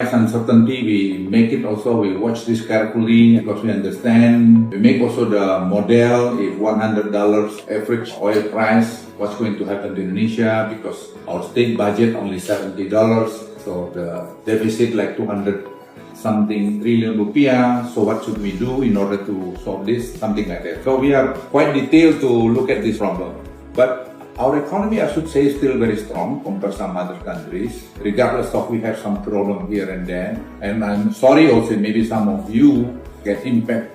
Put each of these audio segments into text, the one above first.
Uncertainty, we make it also, we watch this carefully because we understand. We make also the model if $100 average oil price, what's going to happen to Indonesia because our state budget only $70. So the deficit like 200 something trillion rupiah. So what should we do in order to solve this? Something like that. So we are quite detailed to look at this problem. But our economy, I should say, is still very strong compared to some other countries, regardless of we have some problem here and there. And I'm sorry also, maybe some of you get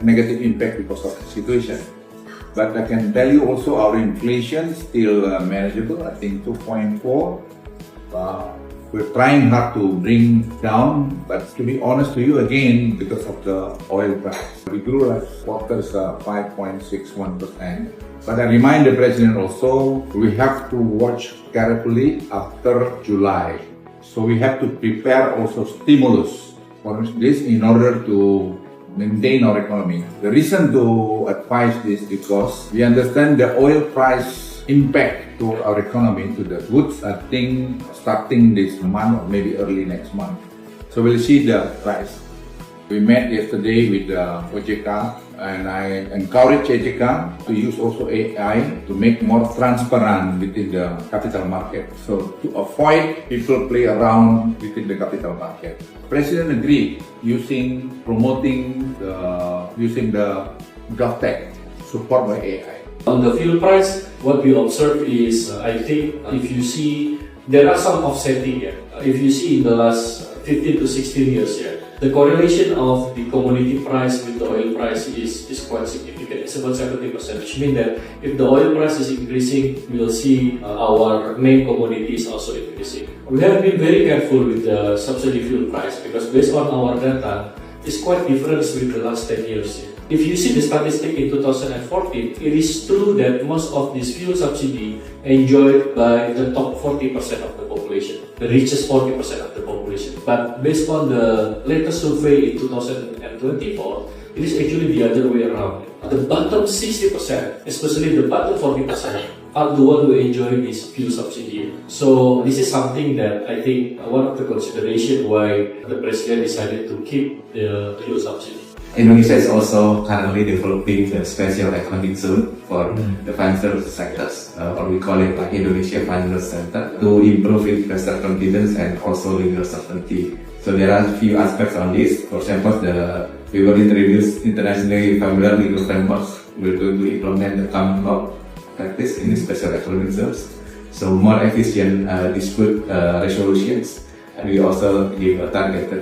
negative impact because of the situation. But I can tell you also our inflation still manageable, I think 2.4. We're trying hard to bring down, but to be honest to you again, because of the oil price. We grew like quarters 5.61%. But I remind the President also, we have to watch carefully after July. So we have to prepare also stimulus for this in order to maintain our economy. The reason to advise this because we understand the oil price impact to our economy, to the goods, I think starting this month or maybe early next month. So we'll see the price. We met yesterday with OJK and I encourage OJK to use also AI to make more transparent within the capital market. So to avoid people play around within the capital market. President agreed promoting the GovTech support by AI. On the fuel price, what we observe is, I think if you see, there are some offsetting here. If you see in the last 15 to 16 years here, the correlation of the commodity price with the oil price is quite significant. It's about 70%, which means that if the oil price is increasing, we'll see our main commodities also increasing. We have been very careful with the subsidy fuel price because based on our data, it's quite different with the last 10 years here. If you see the statistic in 2014, it is true that most of this fuel subsidy enjoyed by the top 40% of the population, the richest 40% of the population. But based on the latest survey in 2024, it is actually the other way around. The bottom 60%, especially the bottom 40%, are the ones who enjoy this fuel subsidy. So this is something that I think one of the considerations why the President decided to keep the fuel subsidy. Indonesia is also currently developing the special economic zone for the financial sectors, or we call it like Indonesia Financial Center, to improve investor confidence and also legal certainty. So there are a few aspects on this. For example, we will introduce internationally familiar legal frameworks. We're going to implement the common law practice in the special economic zones. So more efficient dispute resolutions. And we also give a targeted